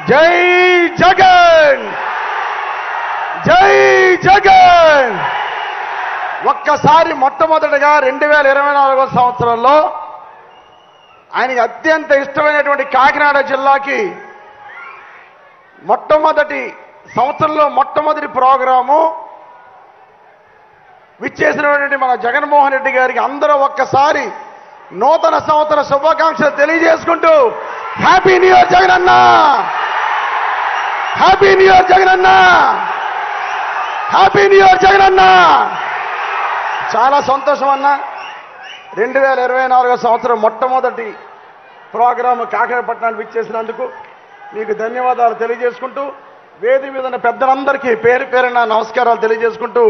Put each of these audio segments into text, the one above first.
జై జగన్, జై జగన్. ఒక్కసారి మొట్టమొదటిగా 2024 సంవత్సరంలో ఆయనకి అత్యంత ఇష్టమైనటువంటి కాకినాడ జిల్లాకి మొట్టమొదటి సంవత్సరంలో మొట్టమొదటి ప్రోగ్రాము విచ్చేసినటువంటి మన జగన్మోహన్ రెడ్డి గారికి అందరూ ఒక్కసారి నూతన సంవత్సర శుభాకాంక్షలు తెలియజేసుకుంటూ happy new year Jagananna, happy new year Jagananna, happy new year Jagananna. చాలా సంతోషం అన్న. 2024 సంవత్సరం మొట్టమొదటి ప్రోగ్రాము కాకినాడపట్నానికి విచ్చేసినందుకు మీకు ధన్యవాదాలు తెలియజేసుకుంటూ, వేది మీద ఉన్న పెద్దలందరికీ పేరు పేరున నమస్కారాలు తెలియజేసుకుంటూ,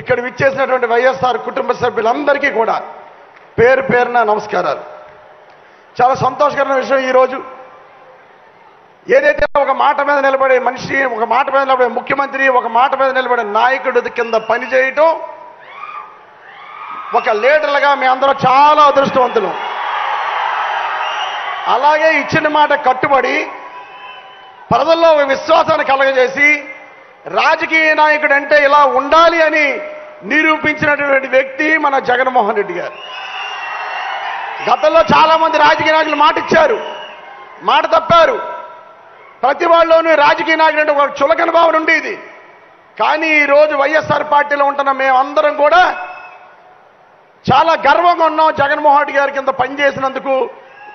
ఇక్కడ విచ్చేసినటువంటి వైఎస్ఆర్ కుటుంబ సభ్యులందరికీ కూడా పేరు పేరున నమస్కారాలు. చాలా సంతోషకరమైన విషయం ఈరోజు ఏదైతే ఒక మాట మీద నిలబడే మనిషి, ఒక మాట మీద నిలబడే ముఖ్యమంత్రి, ఒక మాట మీద నిలబడే నాయకుడి కింద పనిచేయటం, ఒక లీడర్లుగా మీ అందరూ చాలా అదృష్టవంతులు. అలాగే ఇచ్చిన మాట కట్టుబడి ప్రజల్లో విశ్వాసాన్ని కలగజేసి రాజకీయ నాయకుడు అంటే ఇలా ఉండాలి అని నిరూపించినటువంటి వ్యక్తి మన జగన్మోహన్ రెడ్డి గారు. గతంలో చాలా మంది రాజకీయ నాయకులు మాట ఇచ్చారు, మాట తప్పారు. ప్రతి వాళ్ళలోనూ రాజకీయ నాయకుడు అంటే ఒక చులకన భావన ఉండేది. కానీ ఈరోజు వైఎస్ఆర్ పార్టీలో ఉంటున్న మేమందరం కూడా చాలా గర్వంగా ఉన్నాం. జగన్మోహన్ రెడ్డి గారి కింద పనిచేసినందుకు,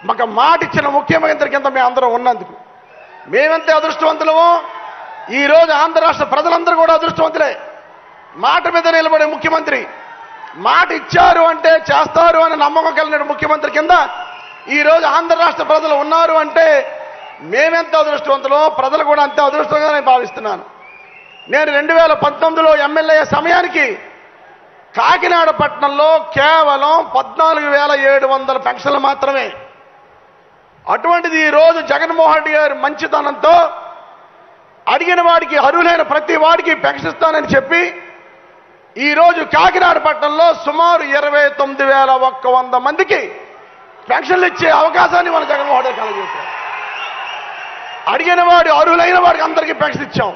మాకు మాట ఇచ్చిన ముఖ్యమంత్రి కింద మేము అందరం ఉన్నందుకు మేమెంతే అదృష్టవంతులమో ఈరోజు ఆంధ్ర రాష్ట్ర ప్రజలందరూ కూడా అదృష్టవంతులే. మాట మీద నిలబడే ముఖ్యమంత్రి, మాట ఇచ్చారు అంటే చేస్తారు అని నమ్మకం కలిగిన ముఖ్యమంత్రి కింద ఈరోజు ఆంధ్ర రాష్ట్ర ప్రజలు ఉన్నారు అంటే మేమెంత అదృష్టవంతులో ప్రజలు కూడా అంతే అదృష్టంగా నేను భావిస్తున్నాను. నేను 2019లో ఎమ్మెల్యే సమయానికి కాకినాడ పట్టణంలో కేవలం 14,700 పెన్షన్లు మాత్రమే. అటువంటిది ఈరోజు జగన్మోహన్ రెడ్డి గారి మంచితనంతో అడిగిన వాడికి, అర్హులైన ప్రతి వాడికి పెన్షన్ ఇస్తానని చెప్పి ఈరోజు కాకినాడ పట్టణంలో సుమారు 29,100 మందికి పెన్షన్లు ఇచ్చే అవకాశాన్ని మన జగన్మోహన్ రెడ్డి కలగజేశారు. అడిగిన వాడు, అర్హులైన వాడికి అందరికీ పెన్షన్ ఇచ్చాం.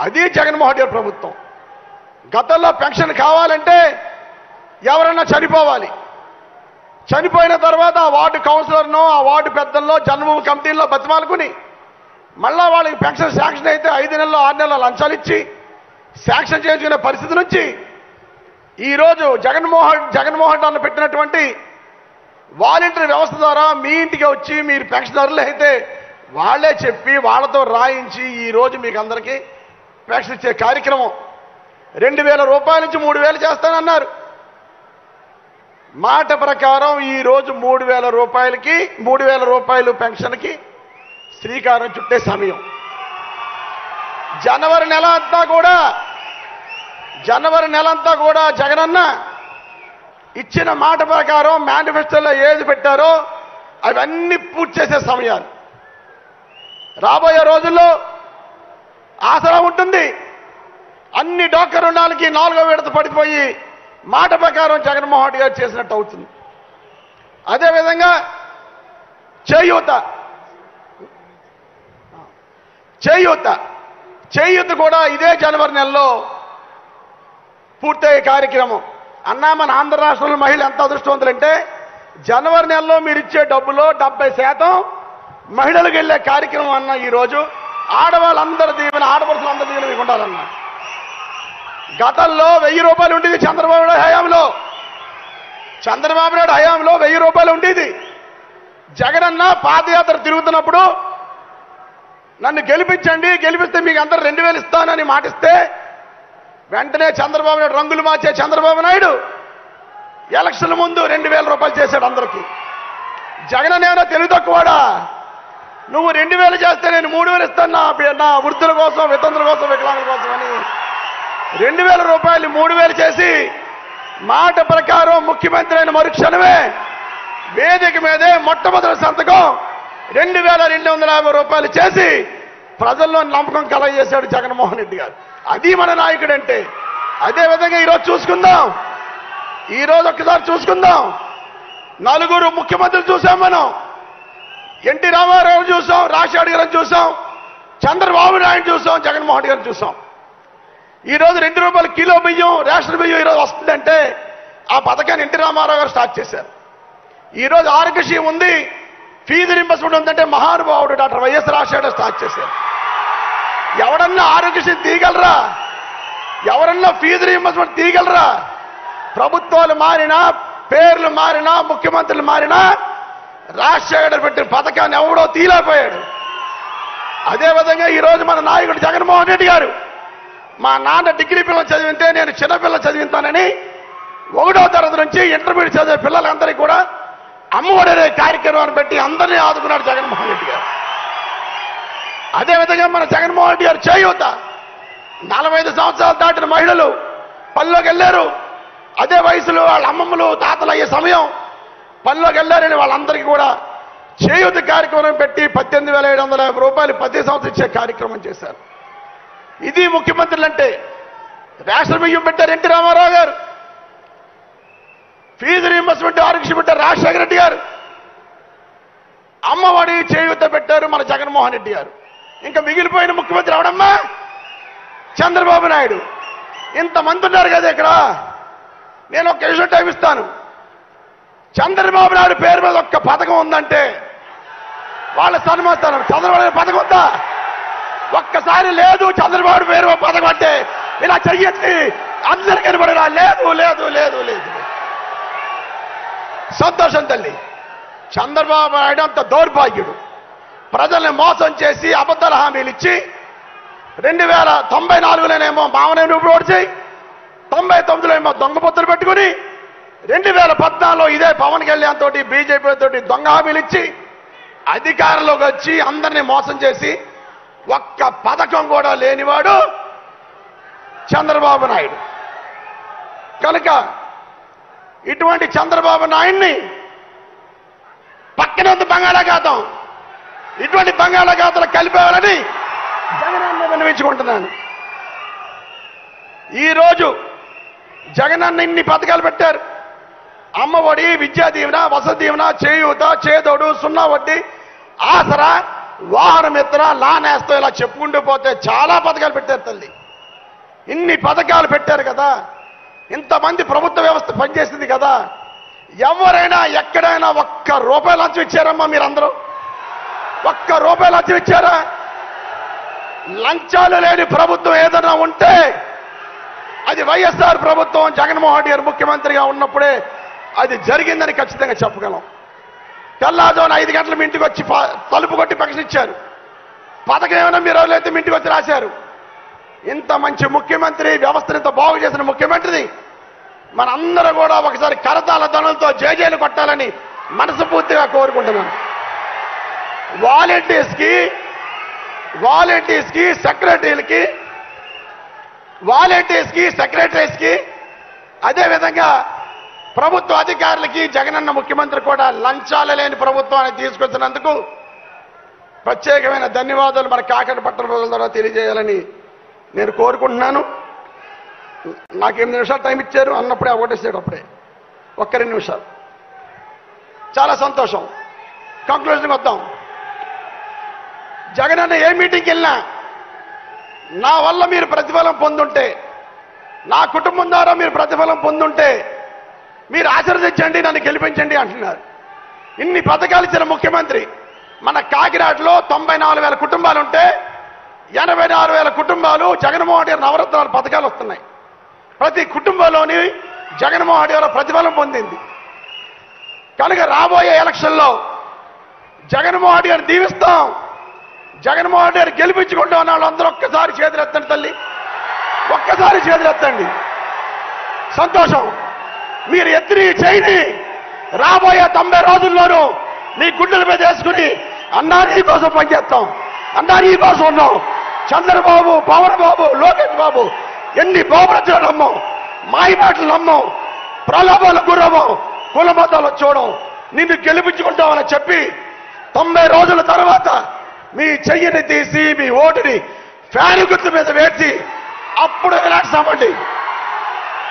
అది జగన్మోహన్ రెడ్డి ప్రభుత్వం. గతంలో పెన్షన్ కావాలంటే ఎవరన్నా చనిపోవాలి, చనిపోయిన తర్వాత ఆ వార్డు కౌన్సిలర్నో, ఆ వార్డు పెద్దల్లో, జన్మభూమి కమిటీల్లో బతిమాలుకుని మళ్ళా వాళ్ళకి పెన్షన్ శాంక్షన్ అయితే 5 నెలలు 6 నెలలు లంచాలు ఇచ్చి శాంక్షన్ చేసుకునే పరిస్థితి నుంచి ఈరోజు జగన్మోహన్ అన్న పెట్టినటువంటి వాలంటీర్ వ్యవస్థ ద్వారా మీ ఇంటికి వచ్చి మీరు పెన్షనర్లు అయితే వాళ్లే చెప్పి వాళ్ళతో రాయించి ఈరోజు మీకు అందరికీ పెన్షన్ ఇచ్చే కార్యక్రమం 2,000 రూపాయల నుంచి 3,000 చేస్తానన్నారు. మాట ప్రకారం ఈరోజు 3,000 రూపాయలు పెన్షన్కి శ్రీకారం చుట్టే సమయం. జనవరి నెల అంతా కూడా జగనన్న ఇచ్చిన మాట ప్రకారం మేనిఫెస్టోలో ఏది పెట్టారో అవన్నీ పూర్తి చేసే సమయాలు. రాబోయే రోజుల్లో ఆసరా ఉంటుంది. అన్ని డాక్టర్ రుణాలకి 4వ విడత పడిపోయి మాట ప్రకారం జగన్మోహన్ రెడ్డి గారు చేసినట్టు అవుతుంది. అదేవిధంగా చేయూత కూడా ఇదే జనవరి నెలలో పూర్తయ్యే కార్యక్రమం. అన్నా, మన ఆంధ్ర రాష్ట్రంలో మహిళలు ఎంత అదృష్టవంతులంటే జనవరి నెలలో మీరు ఇచ్చే డబ్బులో 70% మహిళలకు వెళ్ళే కార్యక్రమం అన్న. ఈరోజు ఆడవాళ్ళందరి దీవెన, ఆడపడుచులందరి దీవెన మీకు ఉండాలన్నా. గతంలో 1000 రూపాయలు ఉండేది చంద్రబాబు నాయుడు హయాంలో 1000 రూపాయలు ఉండేది. జగనన్న పాదయాత్ర తిరుగుతున్నప్పుడు నన్ను గెలిపించండి, గెలిపిస్తే మీకు అందరూ 2,000 ఇస్తానని మాటిస్తే వెంటనే చంద్రబాబు నాయుడు రంగులు మార్చే చంద్రబాబు నాయుడు ఎలక్షన్ల ముందు 2,000 రూపాయలు చేశాడు అందరికీ. జగన్ ఏమైనా తెలివి తక్కువాడా? నువ్వు 2,000 చేస్తే నేను 3,000 ఇస్తాను నా వృద్ధుల కోసం, వితంతుల కోసం, వికలాంగుల కోసం అని 2,000 రూపాయలు 3,000 చేసి మాట ప్రకారం ముఖ్యమంత్రి అయిన మరుక్షణమే వేదిక మీదే మొట్టమొదటి సంతకం 2,250 రూపాయలు చేసి ప్రజల్లో నమ్మకం కలగజేశాడు జగన్మోహన్ రెడ్డి గారు. అది మన నాయకుడు అంటే. అదేవిధంగా ఈరోజు చూసుకుందాం, ఒక్కసారి చూసుకుందాం. 4 ముఖ్యమంత్రులు చూసాం మనం. ఎన్టీ రామారావు చూసాం, రాజశేఖర్ గారిని చూసాం, చంద్రబాబు నాయుడు చూసాం, జగన్మోహన్ గారిని చూసాం. ఈరోజు 2 రూపాయల కిలో బియ్యం, రేషన్ బియ్యం ఈరోజు వస్తుందంటే ఆ పథకాన్ని ఎన్టీ రామారావు గారు స్టార్ట్ చేశారు. ఈరోజు ఆరోగ్యశ్రీ ఉంది, ఫీజు రింబర్స్మెంట్ ఉందంటే మహానుభావుడు డాక్టర్ వైఎస్ రాజశేఖర్ స్టార్ట్ చేశారు. ఎవడన్నా ఆరోగ్యశ్రీ తీయగలరా? ఎవరన్నా ఫీజు రింబర్స్మెంట్ తీయగలరా? ప్రభుత్వాలు మారినా, పేర్లు మారినా, ముఖ్యమంత్రులు మారినా రాజశేఖర్ పెట్టిన పథకాన్ని ఎవడో తీయలేకపోయాడు. అదేవిధంగా ఈరోజు మన నాయకుడు జగన్మోహన్ రెడ్డి గారు, మా నాన్న డిగ్రీ పిల్లలు చదివితే నేను చిన్నపిల్లలు చదివిస్తానని 1వ తరగతి నుంచి ఇంటర్మీడియట్ చదివే పిల్లలందరికీ కూడా అమ్మఒడి అనే కార్యక్రమాన్ని పెట్టి అందరినీ ఆదుకున్నాడు జగన్మోహన్ రెడ్డి గారు. అదేవిధంగా మన జగన్మోహన్ రెడ్డి గారు చేయూత, 45 సంవత్సరాలు దాటిన మహిళలు పనిలోకి వెళ్ళారు. అదే వయసులో వాళ్ళ అమ్మమ్మలు తాతలు అయ్యే సమయం పనిలోకి వెళ్ళారని వాళ్ళందరికీ కూడా చేయూత కార్యక్రమం పెట్టి 18,750 రూపాయలు ప్రతి సంవత్సరం ఇచ్చే కార్యక్రమం చేశారు. ఇది ముఖ్యమంత్రులు అంటే. రేషన్ బియ్యం పెట్టారు ఎన్టీ రామారావు గారు, ఫీజు రీయింబర్స్మెంట్ ఆరోగ్యశ్రీ పెట్టారు రాజశేఖర రెడ్డి గారు, అమ్మఒడి చేయూత పెట్టారు మన జగన్మోహన్ రెడ్డి గారు. ఇంకా మిగిలిపోయిన ముఖ్యమంత్రి ఎవడమ్మా? చంద్రబాబు నాయుడు. ఇంతమంది ఉన్నారు కదా ఇక్కడ. నేను ఒక నిమిషం టైం ఇస్తాను. చంద్రబాబు నాయుడు పేరు మీద ఒక్క పథకం ఉందంటే వాళ్ళ సన్మానిస్తాను. చంద్రబాబు నాయుడు పథకం ఉందా? ఒక్కసారి లేదు చంద్రబాబు పేరు పథకం అంటే ఇలా చెయ్యొచ్చి అందరికీ కనబడరా? లేదు లేదు లేదు లేదు. సంతోషం తల్లి. చంద్రబాబు నాయుడు అంత దౌర్భాగ్యుడు. ప్రజల్ని మోసం చేసి అబద్ధాల హామీలు ఇచ్చి 2094లోనేమో మామనేమో ఓడిచి 99లో ఏమో దొంగ పొత్తులు పెట్టుకుని 2014లో ఇదే పవన్ కళ్యాణ్ తోటి బీజేపీ తోటి దొంగ హామీలు ఇచ్చి అధికారంలోకి వచ్చి అందరినీ మోసం చేసి ఒక్క పథకం కూడా లేనివాడు చంద్రబాబు నాయుడు. కనుక ఇటువంటి చంద్రబాబు నాయుడిని పక్కనే ఉంది బంగాళాఖాతం, ఇటువంటి బంగాళాఖాతాలు కలిపేవాలని జగనన్న విన్నవించుకుంటున్నాను. ఈరోజు జగనన్న ఇన్ని పథకాలు పెట్టారు. అమ్మఒడి, విద్యా దీవెన, వసతి దీవెన, చేయూత, చేదోడు, 0 వడ్డీ, ఆసరా, వాహన మిత్ర, లానేస్తో ఇలా చెప్పుకుంటూ పోతే చాలా పథకాలు పెట్టారు తల్లి. ఇన్ని పథకాలు పెట్టారు కదా, ఇంతమంది ప్రభుత్వ వ్యవస్థ పనిచేసింది కదా. ఎవరైనా ఎక్కడైనా ₹1 లంచం ఇచ్చారమ్మా? మీరందరూ ₹1 లంచం ఇచ్చారా? లంచాలు లేని ప్రభుత్వం ఏదైనా ఉంటే అది వైఎస్ఆర్ ప్రభుత్వం, జగన్మోహన్ రెడ్డి గారు ముఖ్యమంత్రిగా ఉన్నప్పుడే అది జరిగిందని ఖచ్చితంగా చెప్పగలం. తెల్లారుజామున 5 గంటల మీ ఇంటికి వచ్చి తలుపు కొట్టి ప్రకటించారు. పథకం ఏమైనా మీరు ఎవరైతే మీ ఇంటికి వచ్చి రాశారు. ఇంత మంచి ముఖ్యమంత్రి, వ్యవస్థను ఇంత బాగు చేసిన ముఖ్యమంత్రిని మనందరూ కూడా ఒకసారి కరతాళ ధ్వనులతో జేజేలు కొట్టాలని మనస్ఫూర్తిగా కోరుకుంటున్నాను. వాలంటీర్స్కి, సెక్రటరీస్కి, అదేవిధంగా ప్రభుత్వ అధికారులకి జగనన్న ముఖ్యమంత్రి కూడా లంచాలు లేని ప్రభుత్వాన్ని తీసుకొచ్చినందుకు ప్రత్యేకమైన ధన్యవాదాలు మన కాకినాడ పట్టణ ప్రజల ద్వారా తెలియజేయాలని నేను కోరుకుంటున్నాను. నాకు 8 నిమిషాలు టైం ఇచ్చారు అన్నప్పుడే ఓటేసాడు. అప్పుడే 2 నిమిషాలు. చాలా సంతోషం. కంక్లూజన్కి వద్దాం. జగనన్న ఏ మీటింగ్కి వెళ్ళినా నా వల్ల మీరు ప్రతిఫలం పొందుంటే, నా కుటుంబం ద్వారా మీరు ప్రతిఫలం పొందుంటే మీరు ఆశీర్వదించండి, నన్ను గెలిపించండి అంటున్నారు. ఇన్ని పథకాలు ఇచ్చిన ముఖ్యమంత్రి. మన కాకినాడలో 94,000 కుటుంబాలుంటే 84,000 కుటుంబాలు జగన్మోహన్ రెడ్డి నవరత్నాల పథకాలు వస్తున్నాయి. ప్రతి కుటుంబంలోని జగన్మోహన్ రెడ్డి గారు ప్రతిఫలం పొందింది. కనుక రాబోయే ఎలక్షన్లో జగన్మోహన్ రెడ్డి గారిని దీవిస్తాం. జగన్మోహన్ రెడ్డి గారు గెలిపించుకుంటూ ఉన్న వాళ్ళందరూ ఒక్కసారి చేతులెత్తండి తల్లి, ఒక్కసారి చేతులెత్తండి. సంతోషం. మీరు ఎత్తి చేయని రాబోయే 90 రోజుల్లోనూ మీ గుండెల మీద వేసుకుని అన్నా నీ కోసం పనిచేస్తాం, అన్నా నీ కోసం ఉన్నాం. చంద్రబాబు, పవన్ బాబు, లోకేష్ బాబు ఎన్ని బాబులు నమ్మం, మాయ మాటలు నమ్మం, ప్రలోభాలకు గురవం, కుల మతాలు చూడం, నిన్ను గెలిపించుకుంటామని చెప్పి 90 రోజుల తర్వాత మీ చెయ్యిని తీసి మీ ఓటుని ఫ్యాన్ గుర్తు మీద వేసి అప్పుడు విలాసామండి.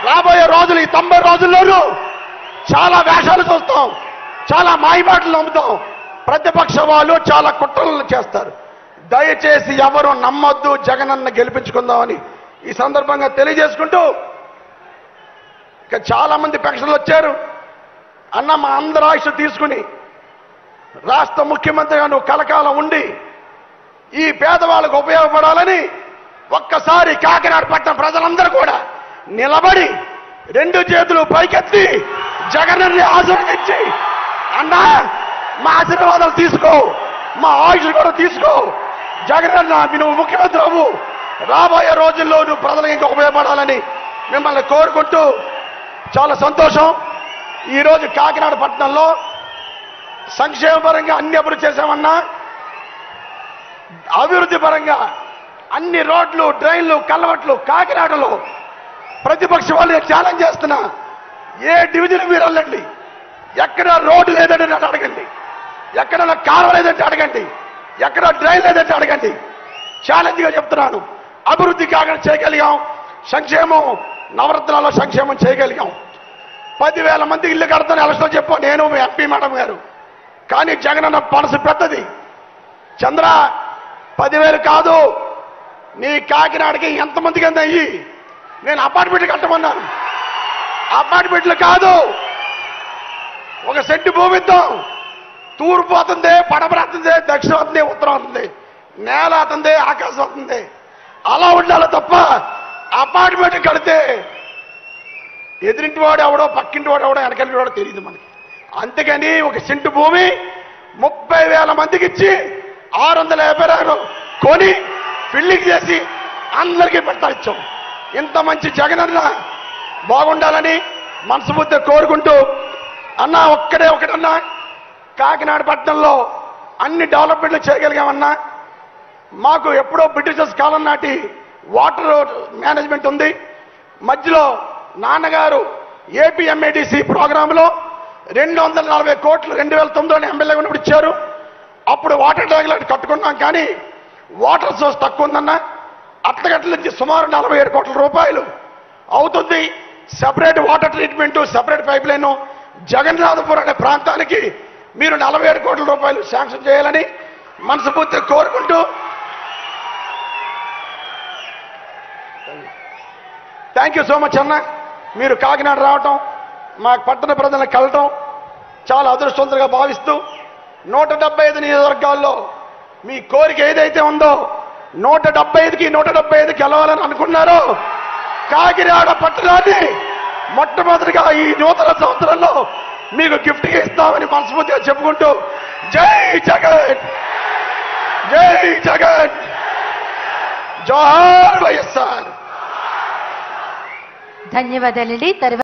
రాబోయే రోజులు ఈ 90 రోజుల్లోనూ చాలా వేషాలు చూస్తాం, చాలా మాయమాటలు నమ్ముతాం, ప్రతిపక్ష వాళ్ళు చాలా కుట్రలు చేస్తారు. దయచేసి ఎవరు నమ్మొద్దు, జగనన్న గెలిపించుకుందామని ఈ సందర్భంగా తెలియజేసుకుంటూ, ఇక చాలా మంది పెన్షన్లు వచ్చారు. అన్న మా అందరి ఆయుష్ తీసుకుని రాష్ట్ర ముఖ్యమంత్రిగా నువ్వు కలకాలం ఉండి ఈ పేదవాళ్ళకు ఉపయోగపడాలని ఒక్కసారి కాకినాడ పట్టణ ప్రజలందరూ కూడా నిలబడి 2 చేతులు పైకెత్తి జగనన్ని ఆశీర్వదించి, అన్నా మా ఆశీర్వాదాలు తీసుకో, మా ఆయుష్ కూడా తీసుకో, జగనన్న నువ్వు ముఖ్యమంత్రి అవ్వు, రాబోయే రోజుల్లో నువ్వు ప్రజలకు ఇంకా ఉపయోగపడాలని మిమ్మల్ని కోరుకుంటూ, చాలా సంతోషం. ఈరోజు కాకినాడ పట్టణంలో సంక్షేమ పరంగా అన్ని అభివృద్ధి చేశామన్నా, అభివృద్ధి పరంగా అన్ని రోడ్లు, డ్రైన్లు, కల్వర్ట్లు కాకినాడలో ప్రతిపక్ష వాళ్ళు ఛాలెంజ్ చేస్తున్నా, ఏ డివిజన్ మీరు వెళ్ళండి, ఎక్కడ రోడ్డు లేదంటే నన్ను అడగండి, ఎక్కడ కాలువ లేదంటే అడగండి, ఎక్కడ డ్రైన్ లేదంటే అడగండి. ఛాలెంజ్గా చెప్తున్నాను, అభివృద్ధి కాకినాడ చేయగలిగాం, సంక్షేమం నవరత్నాల్లో సంక్షేమం చేయగలిగాం. 10,000 మందికి ఇల్లు కడతాను ఎలక్షన్ చెప్పు, నేను ఎంపీ మేడం గారు. కానీ జగనన్న మనసు పెద్దది. చంద్ర 10,000 కాదు, నీ కాకినాడకి ఎంతమందికి అంత అయ్యి నేను అపార్ట్మెంట్లు కట్టమన్నాను. అపార్ట్మెంట్లు కాదు, 1 సెంటు భూమి ఇద్దాం. తూర్పు అవుతుంది, పడమర అవుతుంది, దక్షిణం అవుతుంది, ఉత్తరం అవుతుంది, నేల అవుతుంది, ఆకాశం అవుతుంది. అలా ఉండాలి తప్ప అపార్ట్మెంట్ కడితే ఎదురింటి వాడు ఎవడో, పక్కింటి వాడు ఎవడో, వెనకంటి వాడో తెలియదు మనకి. అందుకని 1 సెంటు భూమి 30,000 మందికి ఇచ్చి 650 రూపాయలు కొని బిల్డింగ్ చేసి అందరికీ పెట్టాలిచ్చాం. ఇంత మంచి జగనన్న బాగుండాలని మనస్ఫూర్తిగా కోరుకుంటూ, అన్న ఒకటన్నా కాకినాడ పట్టణంలో అన్ని డెవలప్మెంట్లు చేయగలిగామన్నా. మాకు ఎప్పుడో బ్రిటిషర్స్ కాలం నాటి వాటర్ మేనేజ్మెంట్ ఉంది. మధ్యలో నాన్నగారు ఏపీఎంఏడిసి ప్రోగ్రాంలో 240 కోట్లు 2009లో ఎమ్మెల్యే ఉన్నప్పుడు ఇచ్చారు. అప్పుడు వాటర్ ట్యాంకులు కట్టుకున్నాం, కానీ వాటర్ సోర్స్ తక్కువ ఉందన్న. అట్లగట్ల నుంచి సుమారు 47 కోట్ల రూపాయలు అవుతుంది. Separate water treatment, separate pipe line Jagannathapuram అనే ప్రాంతానికి మీరు 47 కోట్ల రూపాయలు శాంక్షన్ చేయాలని మనస్ఫూర్తిగా కోరుకుంటూ, థ్యాంక్ యూ సో మచ్ అన్న. మీరు కాకినాడ రావటం, మా పట్టణ ప్రజలను కలటం చాలా అదృష్టవంతంగా భావిస్తూ, 175 నియోజకవర్గాల్లో మీ కోరిక ఏదైతే ఉందో 175కి 175 గెలవాలని అనుకున్నారో, కాకినాడ పట్టణాన్ని మొట్టమొదటిగా ఈ నూతన సంవత్సరంలో మీకు గిఫ్ట్గా ఇస్తామని మనస్ఫూర్తిగా చెప్పుకుంటూ, జై జగన్, జై జగన్, జోహార్ వైఎస్ఆర్. ధన్యవాదాలండి.